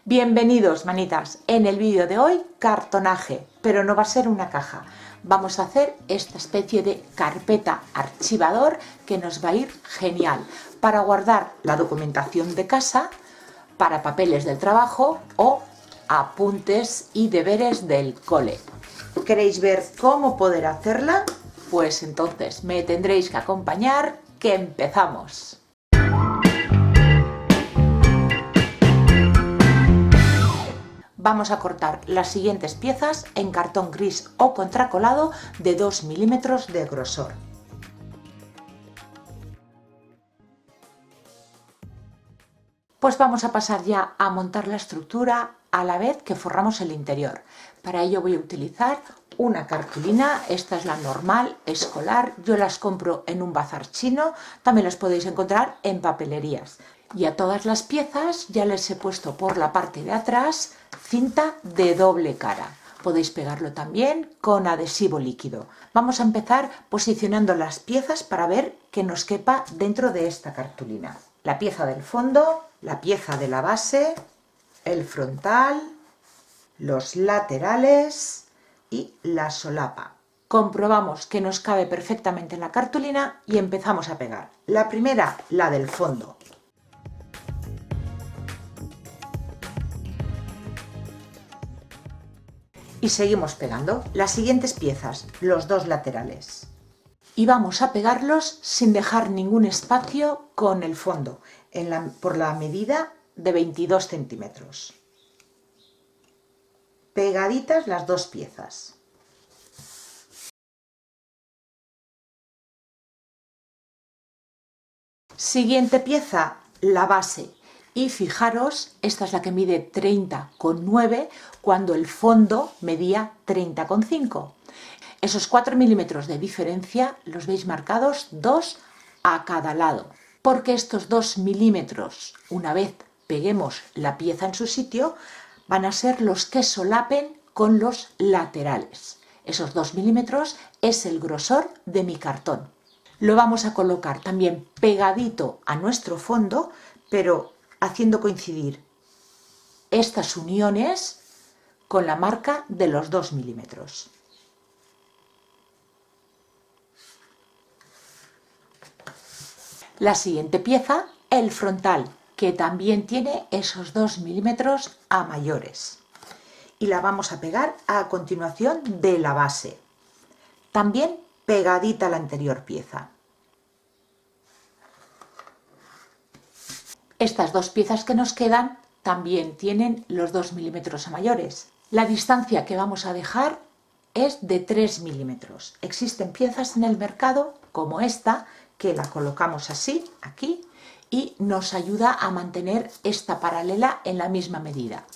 Bienvenidos, manitas. En el vídeo de hoy, cartonaje, pero no va a ser una caja. Vamos a hacer esta especie de carpeta archivador que nos va a ir genial para guardar la documentación de casa, para papeles del trabajo o apuntes y deberes del cole. ¿Queréis ver cómo poder hacerla? Pues entonces me tendréis que acompañar, que empezamos. Vamos a cortar las siguientes piezas en cartón gris o contracolado de 2 milímetros de grosor. Pues vamos a pasar ya a montar la estructura a la vez que forramos el interior. Para ello voy a utilizar una cartulina, esta es la normal, escolar, yo las compro en un bazar chino, también las podéis encontrar en papelerías. Y a todas las piezas ya les he puesto por la parte de atrás cinta de doble cara. Podéis pegarlo también con adhesivo líquido. Vamos a empezar posicionando las piezas para ver que nos quepa dentro de esta cartulina. La pieza del fondo, la pieza de la base, el frontal, los laterales y la solapa. Comprobamos que nos cabe perfectamente en la cartulina y empezamos a pegar. La primera, la del fondo. Y seguimos pegando las siguientes piezas, los dos laterales. Y vamos a pegarlos sin dejar ningún espacio con el fondo, por la medida de 22 centímetros. Pegaditas las dos piezas. Siguiente pieza, la base. Y fijaros, esta es la que mide 30,9 cuando el fondo medía 30,5. Esos 4 milímetros de diferencia los veis marcados 2 a cada lado, porque estos 2 milímetros, una vez peguemos la pieza en su sitio, van a ser los que solapen con los laterales. Esos 2 milímetros es el grosor de mi cartón. Lo vamos a colocar también pegadito a nuestro fondo, pero haciendo coincidir estas uniones con la marca de los 2 milímetros. La siguiente pieza, el frontal, que también tiene esos 2 milímetros a mayores. Y la vamos a pegar a continuación de la base. También pegadita a la anterior pieza. Estas dos piezas que nos quedan también tienen los 2 milímetros a mayores. La distancia que vamos a dejar es de 3 milímetros. Existen piezas en el mercado como esta que la colocamos así, aquí, y nos ayuda a mantener esta paralela en la misma medida.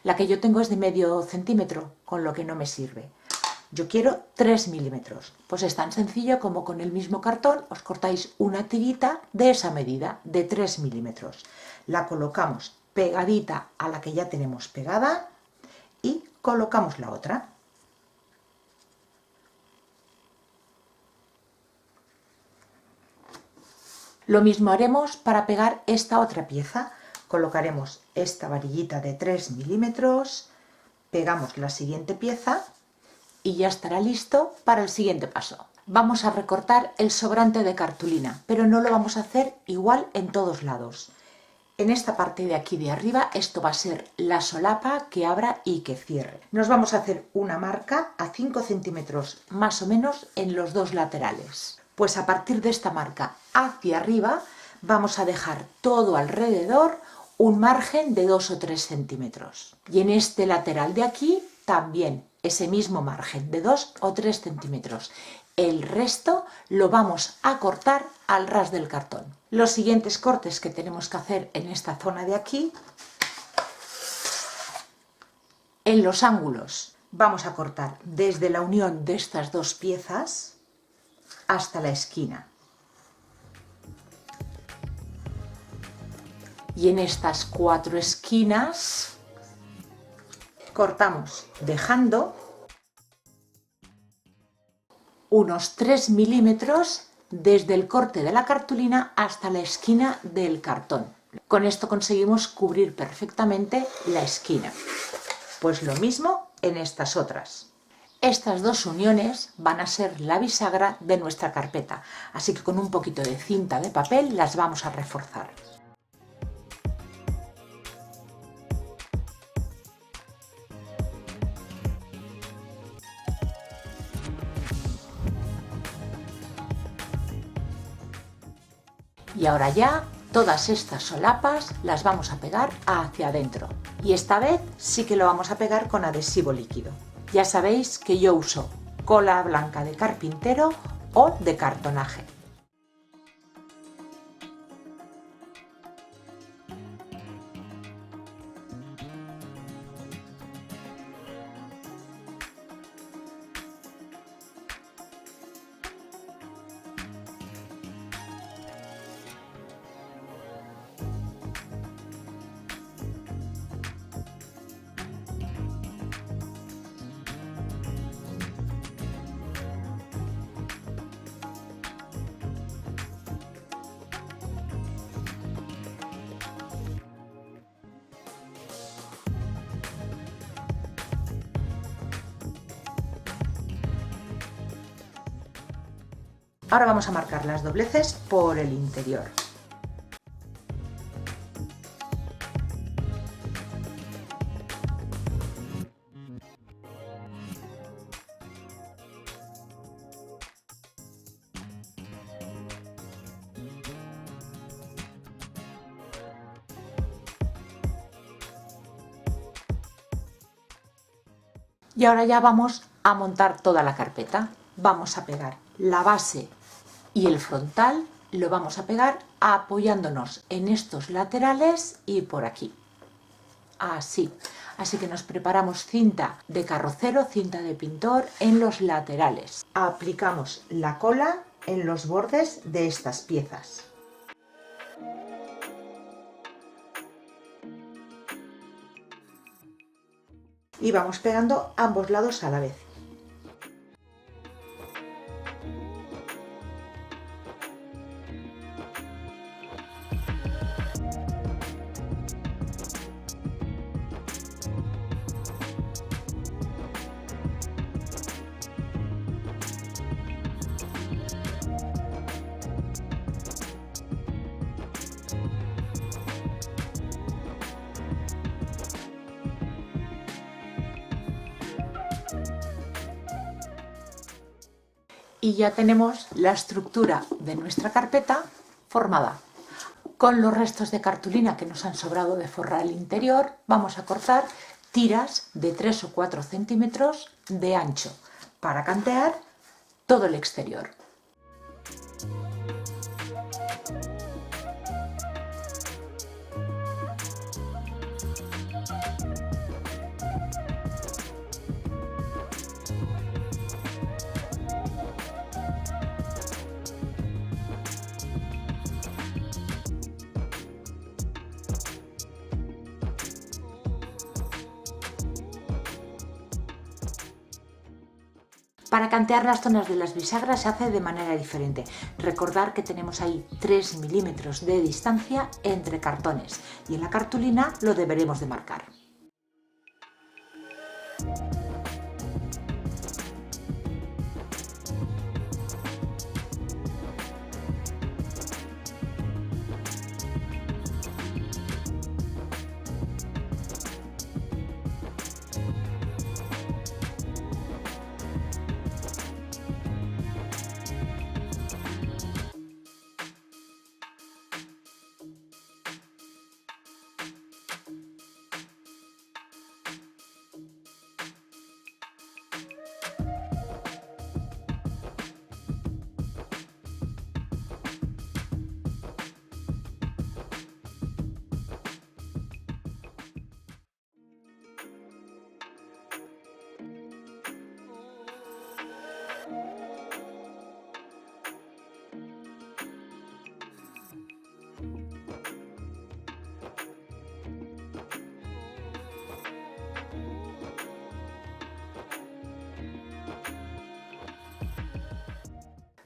La que yo tengo es de medio centímetro, con lo que no me sirve. Yo quiero 3 milímetros. Pues es tan sencillo como con el mismo cartón os cortáis una tirita de esa medida, de 3 milímetros. La colocamos pegadita a la que ya tenemos pegada y colocamos la otra. Lo mismo haremos para pegar esta otra pieza. Colocaremos esta varillita de 3 milímetros, pegamos la siguiente pieza y ya estará listo para el siguiente paso. Vamos a recortar el sobrante de cartulina, pero no lo vamos a hacer igual en todos lados. En esta parte de aquí de arriba, esto va a ser la solapa que abra y que cierre. Nos vamos a hacer una marca a 5 centímetros más o menos en los dos laterales. Pues a partir de esta marca hacia arriba vamos a dejar todo alrededor un margen de 2 o 3 centímetros. Y en este lateral de aquí también ese mismo margen de 2 o 3 centímetros. El resto lo vamos a cortar al ras del cartón. Los siguientes cortes que tenemos que hacer en esta zona de aquí, en los ángulos, vamos a cortar desde la unión de estas dos piezas hasta la esquina. Y en estas 4 esquinas cortamos dejando unos 3 milímetros desde el corte de la cartulina hasta la esquina del cartón. Con esto conseguimos cubrir perfectamente la esquina. Pues lo mismo en estas otras. Estas dos uniones van a ser la bisagra de nuestra carpeta, así que con un poquito de cinta de papel las vamos a reforzar. Y ahora ya todas estas solapas las vamos a pegar hacia adentro. Y esta vez sí que lo vamos a pegar con adhesivo líquido. Ya sabéis que yo uso cola blanca de carpintero o de cartonaje. Ahora vamos a marcar las dobleces por el interior. Y ahora ya vamos a montar toda la carpeta. Vamos a pegar la base y el frontal, lo vamos a pegar apoyándonos en estos laterales y por aquí. Así. Así que nos preparamos cinta de carrocero, cinta de pintor en los laterales. Aplicamos la cola en los bordes de estas piezas. Y vamos pegando ambos lados a la vez. Y ya tenemos la estructura de nuestra carpeta formada. Con los restos de cartulina que nos han sobrado de forrar el interior, vamos a cortar tiras de 3 o 4 centímetros de ancho para cantear todo el exterior. Para cantear las zonas de las bisagras se hace de manera diferente. Recordar que tenemos ahí 3 milímetros de distancia entre cartones y en la cartulina lo deberemos de marcar.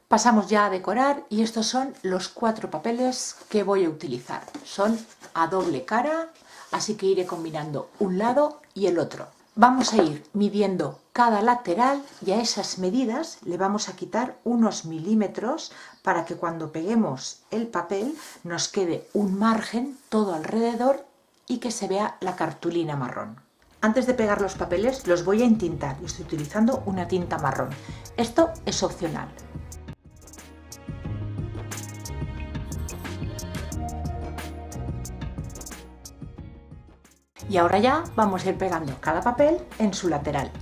Pasamos ya a decorar y estos son los 4 papeles que voy a utilizar. Son a doble cara, así que iré combinando un lado y el otro. Vamos a ir midiendo cada lateral y a esas medidas le vamos a quitar unos milímetros para que cuando peguemos el papel nos quede un margen todo alrededor y que se vea la cartulina marrón. Antes de pegar los papeles los voy a entintar y estoy utilizando una tinta marrón. Esto es opcional. Y ahora ya vamos a ir pegando cada papel en su lateral.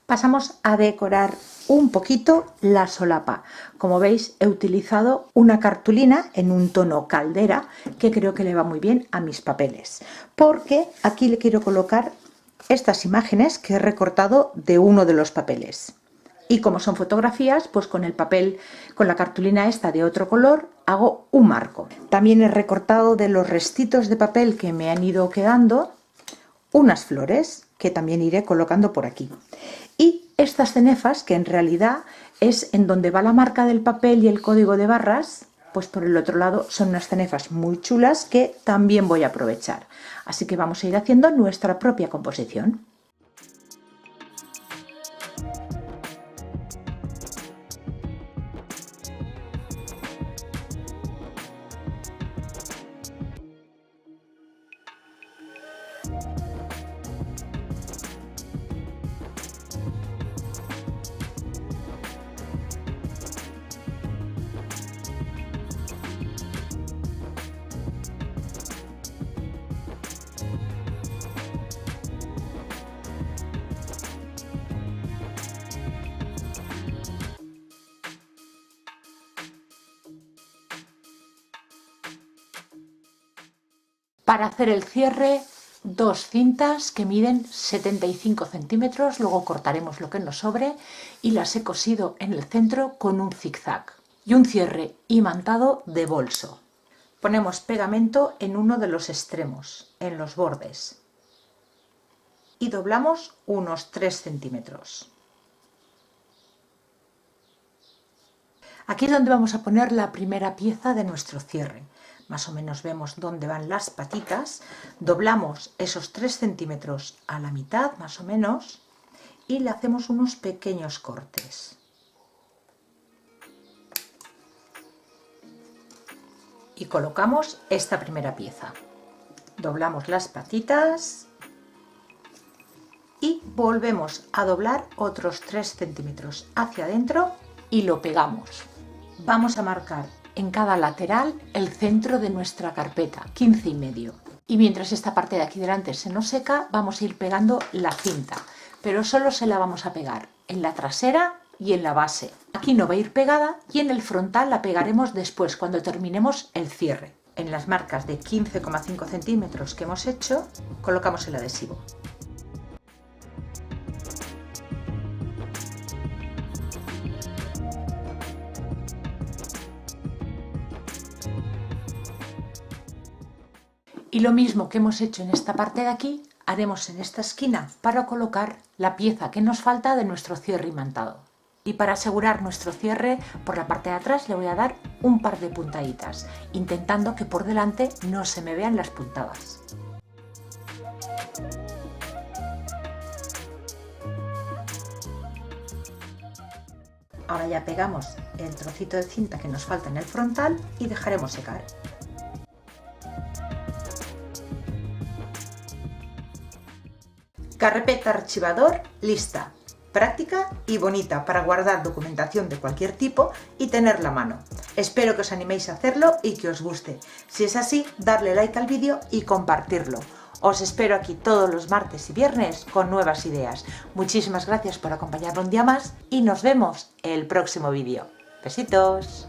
Pasamos a decorar un poquito la solapa. Como veis, he utilizado una cartulina en un tono caldera que creo que le va muy bien a mis papeles, porque aquí le quiero colocar estas imágenes que he recortado de uno de los papeles. Y como son fotografías, pues con el papel, con la cartulina esta de otro color, hago un marco. También he recortado de los restitos de papel que me han ido quedando unas flores que también iré colocando por aquí. Y estas cenefas, que en realidad es en donde va la marca del papel y el código de barras, pues por el otro lado son unas cenefas muy chulas que también voy a aprovechar. Así que vamos a ir haciendo nuestra propia composición. Para hacer el cierre, dos cintas que miden 75 centímetros, luego cortaremos lo que nos sobre y las he cosido en el centro con un zigzag. Y un cierre imantado de bolso. Ponemos pegamento en uno de los extremos, en los bordes. Y doblamos unos 3 centímetros. Aquí es donde vamos a poner la primera pieza de nuestro cierre. Más o menos vemos dónde van las patitas, doblamos esos 3 centímetros a la mitad más o menos y le hacemos unos pequeños cortes. Y colocamos esta primera pieza. Doblamos las patitas y volvemos a doblar otros 3 centímetros hacia adentro y lo pegamos. Vamos a marcar en cada lateral el centro de nuestra carpeta, 15,5. Y mientras esta parte de aquí delante se nos seca, vamos a ir pegando la cinta, pero solo se la vamos a pegar en la trasera y en la base. Aquí no va a ir pegada y en el frontal la pegaremos después, cuando terminemos el cierre. En las marcas de 15,5 centímetros que hemos hecho, colocamos el adhesivo. Y lo mismo que hemos hecho en esta parte de aquí, haremos en esta esquina para colocar la pieza que nos falta de nuestro cierre imantado. Y para asegurar nuestro cierre, por la parte de atrás le voy a dar un par de puntaditas, intentando que por delante no se me vean las puntadas. Ahora ya pegamos el trocito de cinta que nos falta en el frontal y dejaremos secar. Carpeta archivador lista, práctica y bonita para guardar documentación de cualquier tipo y tenerla a mano. Espero que os animéis a hacerlo y que os guste. Si es así, darle like al vídeo y compartirlo. Os espero aquí todos los martes y viernes con nuevas ideas. Muchísimas gracias por acompañarme un día más y nos vemos en el próximo vídeo. Besitos.